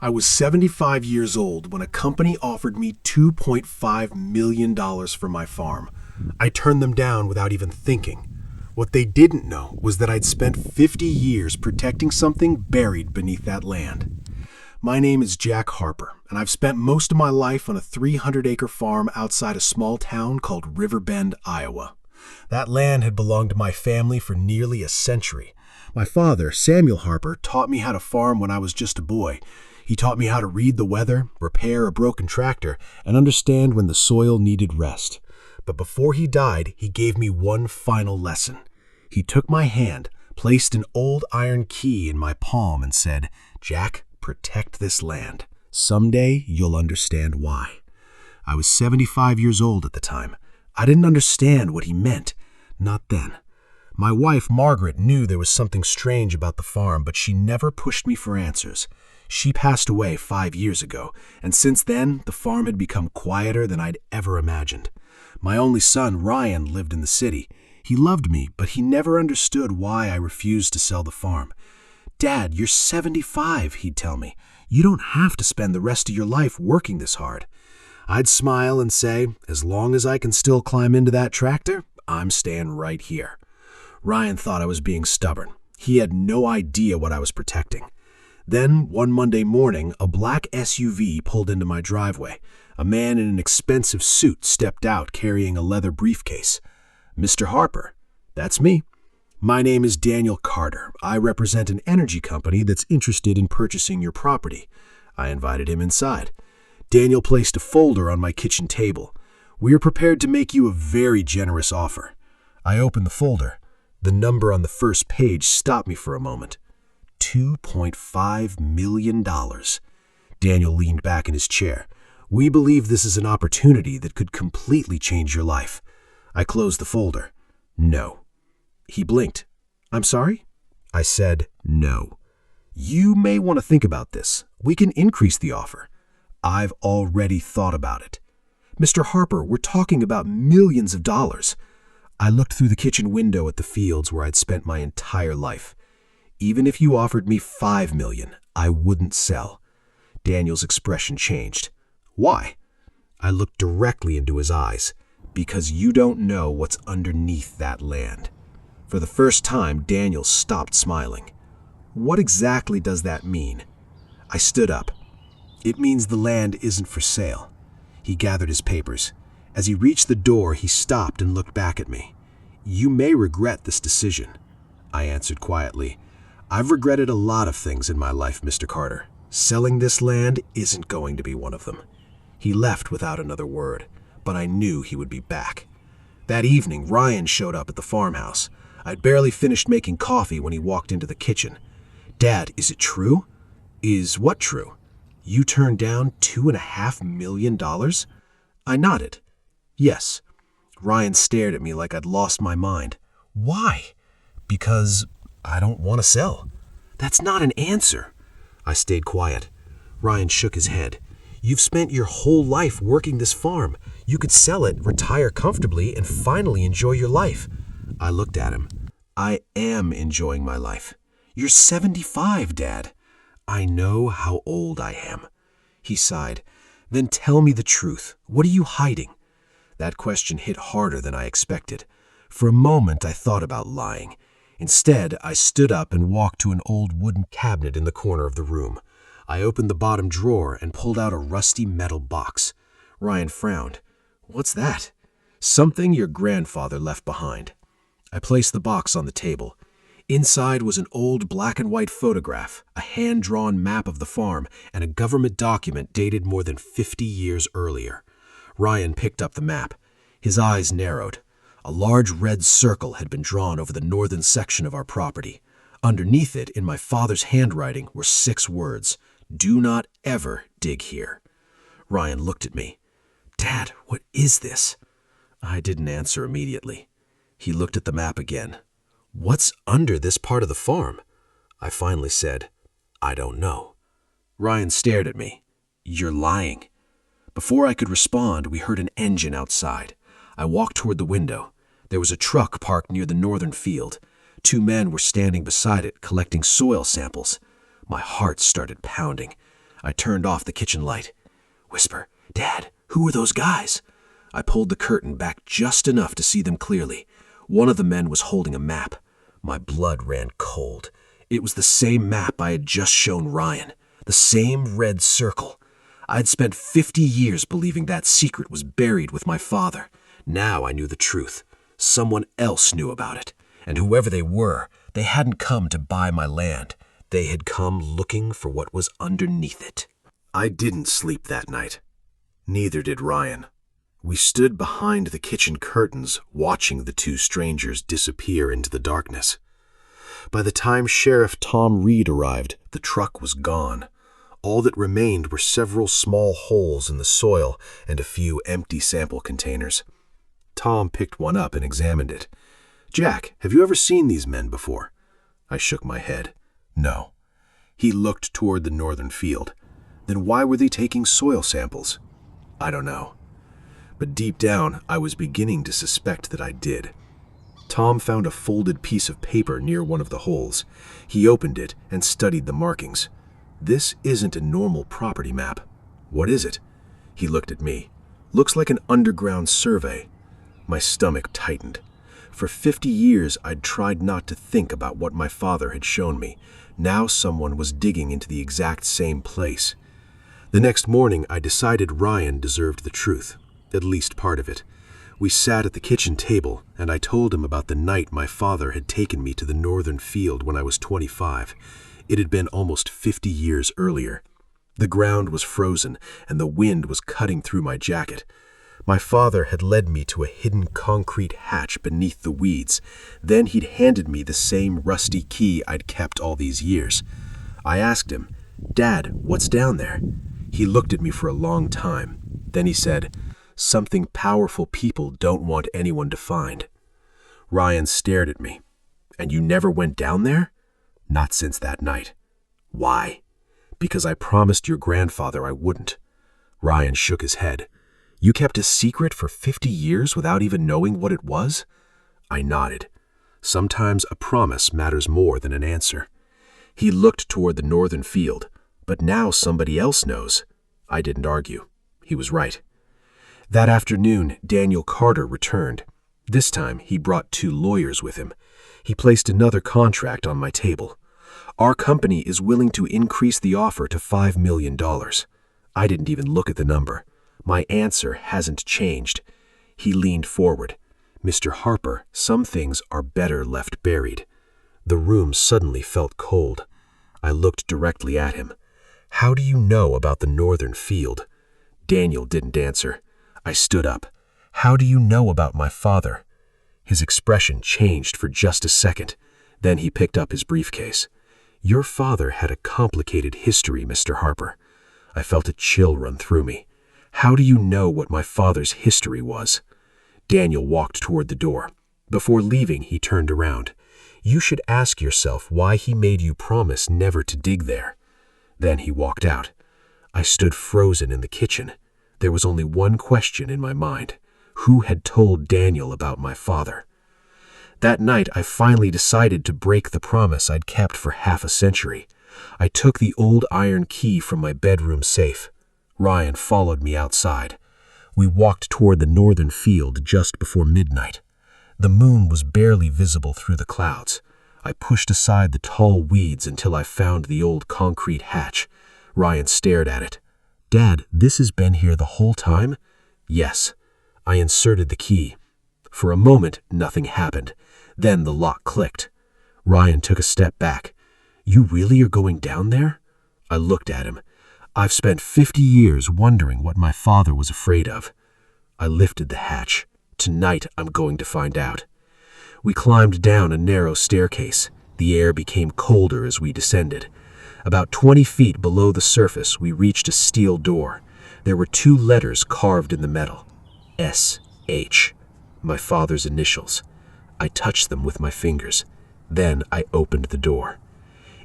I was 75 years old when a company offered me $2.5 million for my farm. I turned them down without even thinking. What they didn't know was that I'd spent 50 years protecting something buried beneath that land. My name is Jack Harper, and I've spent most of my life on a 300-acre farm outside a small town called Riverbend, Iowa. That land had belonged to my family for nearly a century. My father, Samuel Harper, taught me how to farm when I was just a boy. He taught me how to read the weather, repair a broken tractor, and understand when the soil needed rest. But before he died, he gave me one final lesson. He took my hand, placed an old iron key in my palm, and said, "Jack, protect this land. Someday you'll understand why." I was 75 years old at the time. I didn't understand what he meant. Not then. My wife, Margaret, knew there was something strange about the farm, but she never pushed me for answers. She passed away 5 years ago, and since then, the farm had become quieter than I'd ever imagined. My only son, Ryan, lived in the city. He loved me, but he never understood why I refused to sell the farm. "Dad, you're 75, he'd tell me. "You don't have to spend the rest of your life working this hard." I'd smile and say, as long as I can still climb into that tractor, I'm staying right here. Ryan thought I was being stubborn. He had no idea what I was protecting. Then, one Monday morning, a black SUV pulled into my driveway. A man in an expensive suit stepped out carrying a leather briefcase. "Mr. Harper." "That's me." "My name is Daniel Carter. I represent an energy company that's interested in purchasing your property." I invited him inside. Daniel placed a folder on my kitchen table. "We are prepared to make you a very generous offer." I opened the folder. The number on the first page stopped me for a moment. $2.5 million. Daniel leaned back in his chair. "We believe this is an opportunity that could completely change your life." I closed the folder. "No." He blinked. "I'm sorry?" I said, "No." "You may want to think about this. We can increase the offer." "I've already thought about it." "Mr. Harper, we're talking about millions of dollars." I looked through the kitchen window at the fields where I'd spent my entire life. "Even if you offered me $5 million, I wouldn't sell." Daniel's expression changed. "Why?" I looked directly into his eyes. "Because you don't know what's underneath that land." For the first time, Daniel stopped smiling. "What exactly does that mean?" I stood up. "It means the land isn't for sale." He gathered his papers. As he reached the door, he stopped and looked back at me. "You may regret this decision." I answered quietly, "I've regretted a lot of things in my life, Mr. Carter. Selling this land isn't going to be one of them." He left without another word, but I knew he would be back. That evening, Ryan showed up at the farmhouse. I'd barely finished making coffee when he walked into the kitchen. "Dad, is it true?" "Is what true?" "You turned down $2.5 million?" I nodded. "Yes." Ryan stared at me like I'd lost my mind. "Why?" "Because I don't want to sell." "That's not an answer." I stayed quiet. Ryan shook his head. "You've spent your whole life working this farm. You could sell it, retire comfortably, and finally enjoy your life." I looked at him. "I am enjoying my life." "You're 75, Dad." "I know how old I am." He sighed. "Then tell me the truth. What are you hiding?" That question hit harder than I expected. For a moment, I thought about lying. Instead, I stood up and walked to an old wooden cabinet in the corner of the room. I opened the bottom drawer and pulled out a rusty metal box. Ryan frowned. "What's that?" "Something your grandfather left behind." I placed the box on the table. Inside was an old black and white photograph, a hand-drawn map of the farm, and a government document dated more than 50 years earlier. Ryan picked up the map. His eyes narrowed. A large red circle had been drawn over the northern section of our property. Underneath it, in my father's handwriting, were 6 words: "Do not ever dig here." Ryan looked at me. "Dad, what is this?" I didn't answer immediately. He looked at the map again. "What's under this part of the farm?" I finally said, "I don't know." Ryan stared at me. "You're lying." Before I could respond, we heard an engine outside. I walked toward the window. There was a truck parked near the northern field. 2 men were standing beside it, collecting soil samples. My heart started pounding. I turned off the kitchen light. Whisper, "Dad, who are those guys?" I pulled the curtain back just enough to see them clearly. One of the men was holding a map. My blood ran cold. It was the same map I had just shown Ryan. The same red circle. I'd spent 50 years believing that secret was buried with my father. Now I knew the truth. Someone else knew about it. And whoever they were, they hadn't come to buy my land. They had come looking for what was underneath it. I didn't sleep that night. Neither did Ryan. We stood behind the kitchen curtains, watching the two strangers disappear into the darkness. By the time Sheriff Tom Reed arrived, the truck was gone. All that remained were several small holes in the soil and a few empty sample containers. Tom picked one up and examined it. "Jack, have you ever seen these men before?" I shook my head. "No." He looked toward the northern field. "Then why were they taking soil samples?" "I don't know." But deep down, I was beginning to suspect that I did. Tom found a folded piece of paper near one of the holes. He opened it and studied the markings. "This isn't a normal property map." "What is it?" He looked at me. "Looks like an underground survey." My stomach tightened. For 50 years, I'd tried not to think about what my father had shown me. Now someone was digging into the exact same place. The next morning, I decided Ryan deserved the truth, at least part of it. We sat at the kitchen table, and I told him about the night my father had taken me to the northern field when I was 25. It had been almost 50 years earlier. The ground was frozen, and the wind was cutting through my jacket. My father had led me to a hidden concrete hatch beneath the weeds. Then he'd handed me the same rusty key I'd kept all these years. I asked him, "Dad, what's down there?" He looked at me for a long time. Then he said, "Something powerful people don't want anyone to find." Ryan stared at me. "And you never went down there?" "Not since that night." "Why?" "Because I promised your grandfather I wouldn't." Ryan shook his head. "You kept a secret for 50 years without even knowing what it was?" I nodded. Sometimes a promise matters more than an answer. He looked toward the northern field. "But now somebody else knows." I didn't argue. He was right. That afternoon, Daniel Carter returned. This time, he brought 2 lawyers with him. He placed another contract on my table. "Our company is willing to increase the offer to $5 million. I didn't even look at the number. "My answer hasn't changed." He leaned forward. "Mr. Harper, some things are better left buried." The room suddenly felt cold. I looked directly at him. "How do you know about the northern field?" Daniel didn't answer. I stood up. "How do you know about my father?" His expression changed for just a second. Then he picked up his briefcase. "Your father had a complicated history, Mr. Harper." I felt a chill run through me. "How do you know what my father's history was?" Daniel walked toward the door. Before leaving, he turned around. "You should ask yourself why he made you promise never to dig there." Then he walked out. I stood frozen in the kitchen. There was only one question in my mind. Who had told Daniel about my father? That night, I finally decided to break the promise I'd kept for half a century. I took the old iron key from my bedroom safe. Ryan followed me outside. We walked toward the northern field just before midnight. The moon was barely visible through the clouds. I pushed aside the tall weeds until I found the old concrete hatch. Ryan stared at it. "Dad, this has been here the whole time?" "Yes." I inserted the key. For a moment, nothing happened. Then the lock clicked. Ryan took a step back. "You really are going down there?" I looked at him. "I've spent 50 years wondering what my father was afraid of." I lifted the hatch. "Tonight I'm going to find out." We climbed down a narrow staircase. The air became colder as we descended. About 20 feet below the surface, we reached a steel door. There were 2 letters carved in the metal. S.H. My father's initials. I touched them with my fingers. Then I opened the door.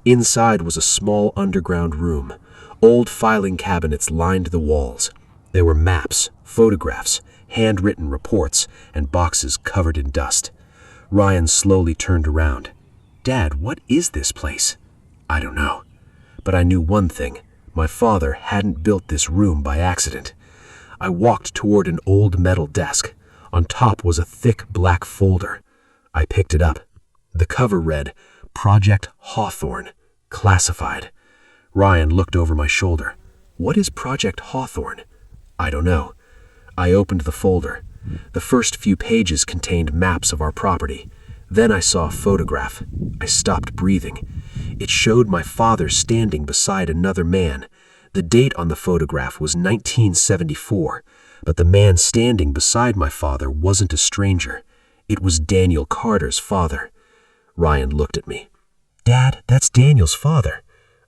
Inside was a small underground room. Old filing cabinets lined the walls. There were maps, photographs, handwritten reports, and boxes covered in dust. Ryan slowly turned around. "Dad, what is this place?" "I don't know." But I knew one thing. My father hadn't built this room by accident. I walked toward an old metal desk. On top was a thick black folder. I picked it up. The cover read, Project Hawthorne, classified. Ryan looked over my shoulder. What is Project Hawthorne? I don't know. I opened the folder. The first few pages contained maps of our property. Then I saw a photograph. I stopped breathing. It showed my father standing beside another man. The date on the photograph was 1974, but the man standing beside my father wasn't a stranger. It was Daniel Carter's father. Ryan looked at me. Dad, that's Daniel's father.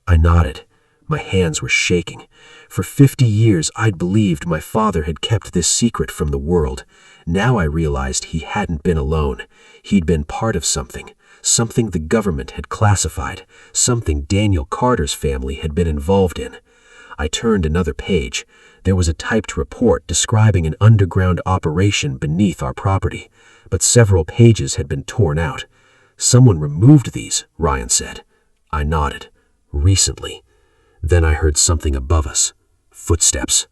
I nodded. My hands were shaking. For 50 years, I'd believed my father had kept this secret from the world. Now I realized he hadn't been alone. He'd been part of something the government had classified, something Daniel Carter's family had been involved in. I turned another page. There was a typed report describing an underground operation beneath our property, but several pages had been torn out. Someone removed these, Ryan said. I nodded. Recently. Then I heard something above us. Footsteps.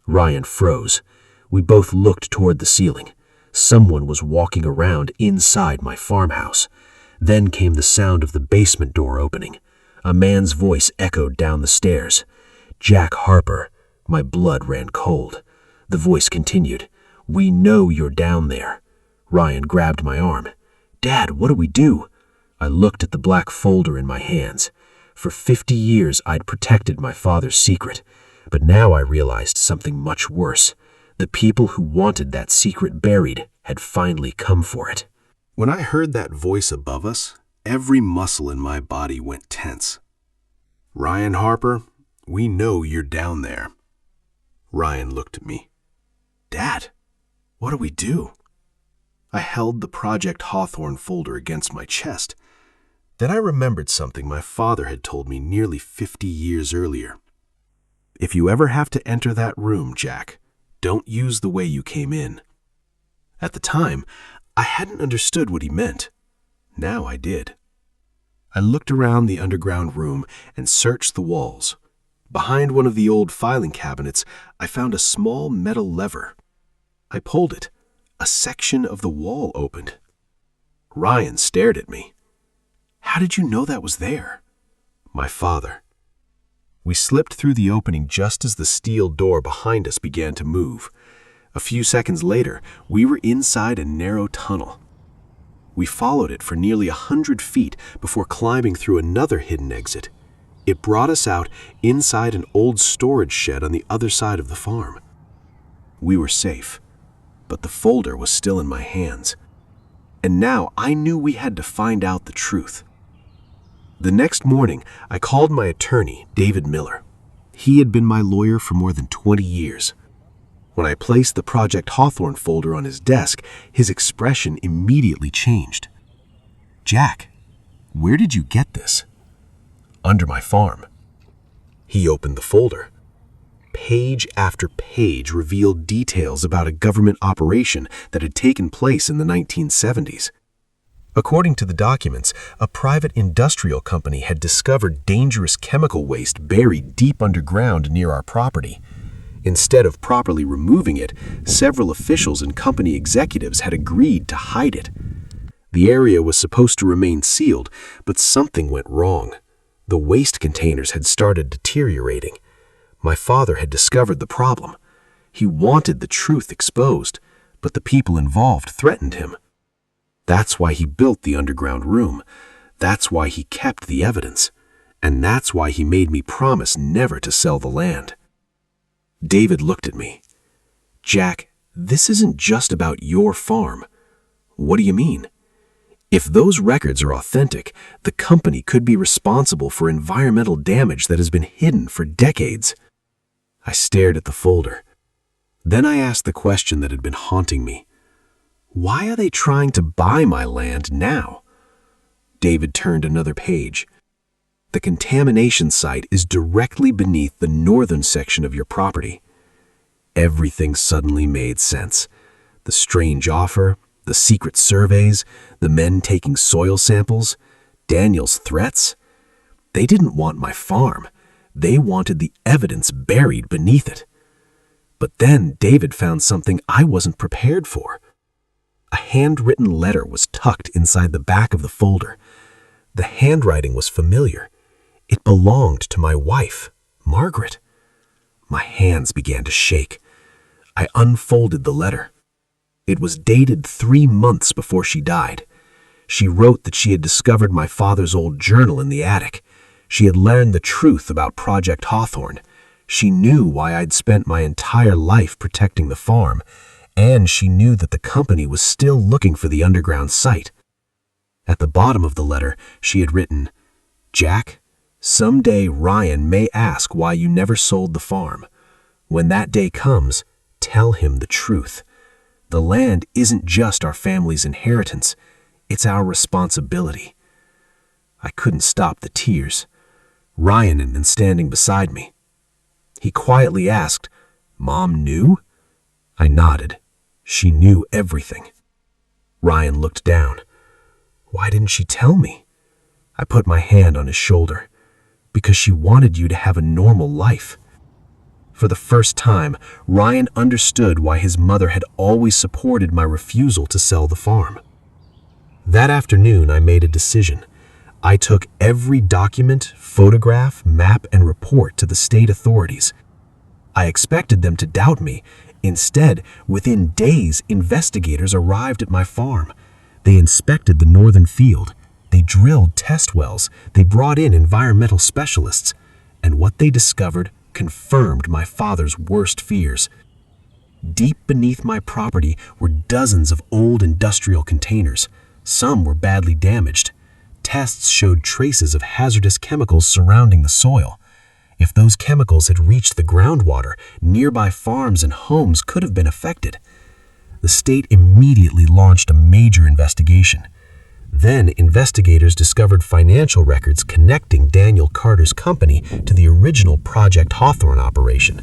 Ryan froze. We both looked toward the ceiling. Someone was walking around inside my farmhouse. Then came the sound of the basement door opening. A man's voice echoed down the stairs. Jack Harper. My blood ran cold. The voice continued. We know you're down there. Ryan grabbed my arm. Dad, what do we do? I looked at the black folder in my hands. For 50 years, I'd protected my father's secret. But now I realized something much worse. The people who wanted that secret buried had finally come for it. When I heard that voice above us, every muscle in my body went tense. Ryan Harper, we know you're down there. Ryan looked at me. Dad, what do we do? I held the Project Hawthorne folder against my chest. Then I remembered something my father had told me nearly 50 years earlier. If you ever have to enter that room, Jack, don't use the way you came in. At the time, I hadn't understood what he meant. Now I did. I looked around the underground room and searched the walls. Behind one of the old filing cabinets, I found a small metal lever. I pulled it. A section of the wall opened. Ryan stared at me. How did you know that was there? My father. We slipped through the opening just as the steel door behind us began to move. A few seconds later, we were inside a narrow tunnel. We followed it for nearly 100 feet before climbing through another hidden exit. It brought us out inside an old storage shed on the other side of the farm. We were safe, but the folder was still in my hands. And now I knew we had to find out the truth. The next morning, I called my attorney, David Miller. He had been my lawyer for more than 20 years. When I placed the Project Hawthorne folder on his desk, his expression immediately changed. Jack, where did you get this? Under my farm. He opened the folder. Page after page revealed details about a government operation that had taken place in the 1970s. According to the documents, a private industrial company had discovered dangerous chemical waste buried deep underground near our property. Instead of properly removing it, several officials and company executives had agreed to hide it. The area was supposed to remain sealed, but something went wrong. The waste containers had started deteriorating. My father had discovered the problem. He wanted the truth exposed, but the people involved threatened him. That's why he built the underground room. That's why he kept the evidence. And that's why he made me promise never to sell the land. David looked at me. Jack, this isn't just about your farm. What do you mean? If those records are authentic, the company could be responsible for environmental damage that has been hidden for decades. I stared at the folder. Then I asked the question that had been haunting me. Why are they trying to buy my land now? David turned another page. The contamination site is directly beneath the northern section of your property. Everything suddenly made sense. The strange offer, the secret surveys, the men taking soil samples, Daniel's threats. They didn't want my farm. They wanted the evidence buried beneath it. But then David found something I wasn't prepared for. A handwritten letter was tucked inside the back of the folder. The handwriting was familiar. It belonged to my wife, Margaret. My hands began to shake. I unfolded the letter. It was dated 3 months before she died. She wrote that she had discovered my father's old journal in the attic. She had learned the truth about Project Hawthorne. She knew why I'd spent my entire life protecting the farm, and she knew that the company was still looking for the underground site. At the bottom of the letter, she had written, "Jack, someday Ryan may ask why you never sold the farm. When that day comes, tell him the truth. The land isn't just our family's inheritance, it's our responsibility." I couldn't stop the tears. Ryan had been standing beside me. He quietly asked, "Mom knew?" I nodded. She knew everything. Ryan looked down. "Why didn't she tell me?" I put my hand on his shoulder. "Because she wanted you to have a normal life." For the first time, Ryan understood why his mother had always supported my refusal to sell the farm. That afternoon, I made a decision. I took every document, photograph, map, and report to the state authorities. I expected them to doubt me. Instead, within days, investigators arrived at my farm. They inspected the northern field. They drilled test wells. They brought in environmental specialists. And what they discovered confirmed my father's worst fears. Deep beneath my property were dozens of old industrial containers. Some were badly damaged. Tests showed traces of hazardous chemicals surrounding the soil. If those chemicals had reached the groundwater, nearby farms and homes could have been affected. The state immediately launched a major investigation. Then investigators discovered financial records connecting Daniel Carter's company to the original Project Hawthorne operation.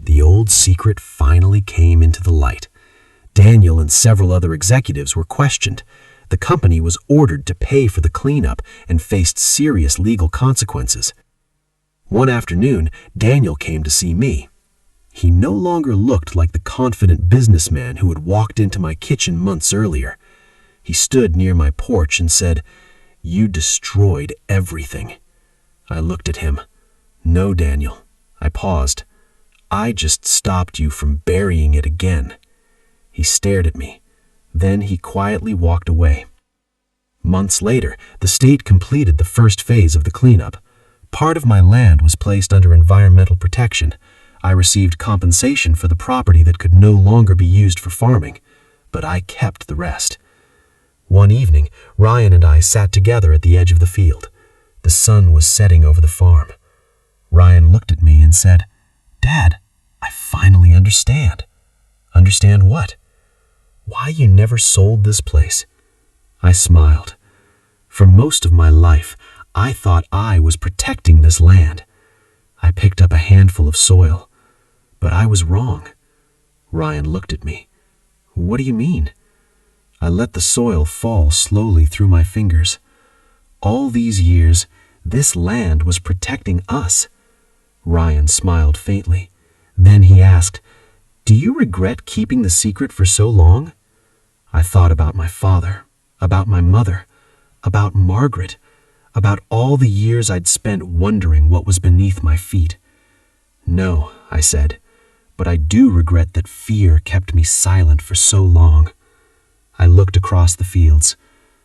The old secret finally came into the light. Daniel and several other executives were questioned. The company was ordered to pay for the cleanup and faced serious legal consequences. One afternoon, Daniel came to see me. He no longer looked like the confident businessman who had walked into my kitchen months earlier. He stood near my porch and said, "You destroyed everything." I looked at him. "No, Daniel." I paused. "I just stopped you from burying it again." He stared at me. Then he quietly walked away. Months later, the state completed the first phase of the cleanup. Part of my land was placed under environmental protection. I received compensation for the property that could no longer be used for farming, but I kept the rest. One evening, Ryan and I sat together at the edge of the field. The sun was setting over the farm. Ryan looked at me and said, "Dad, I finally understand." "Understand what?" "Why you never sold this place." I smiled. For most of my life, I thought I was protecting this land. I picked up a handful of soil, but I was wrong. Ryan looked at me. "What do you mean?" I let the soil fall slowly through my fingers. All these years, this land was protecting us. Ryan smiled faintly. Then he asked, "Do you regret keeping the secret for so long?" I thought about my father, about my mother, about Margaret, about all the years I'd spent wondering what was beneath my feet. "No," I said, "but I do regret that fear kept me silent for so long." I looked across the fields.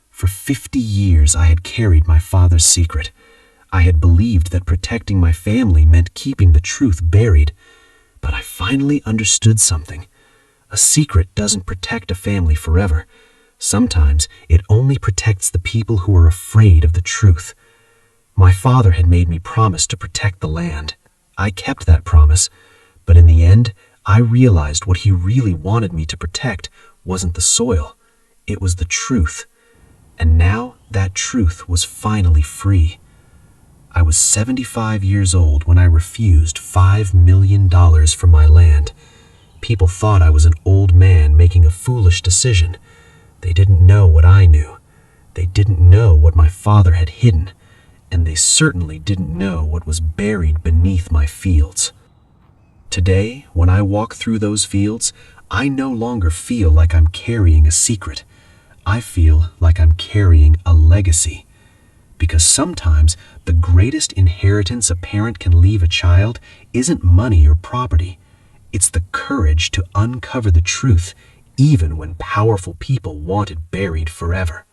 For 50 years I had carried my father's secret. I had believed that protecting my family meant keeping the truth buried. But I finally understood something. A secret doesn't protect a family forever. Sometimes it only protects the people who are afraid of the truth. My father had made me promise to protect the land. I kept that promise, but in the end, I realized what he really wanted me to protect wasn't the soil. It was the truth. And now that truth was finally free. I was 75 years old when I refused $5 million for my land. People thought I was an old man making a foolish decision. They didn't know what I knew. They didn't know what my father had hidden. and they certainly didn't know what was buried beneath my fields. Today, when I walk through those fields, I no longer feel like I'm carrying a secret. I feel like I'm carrying a legacy. Because sometimes the greatest inheritance a parent can leave a child isn't money or property. It's the courage to uncover the truth, even when powerful people want it buried forever.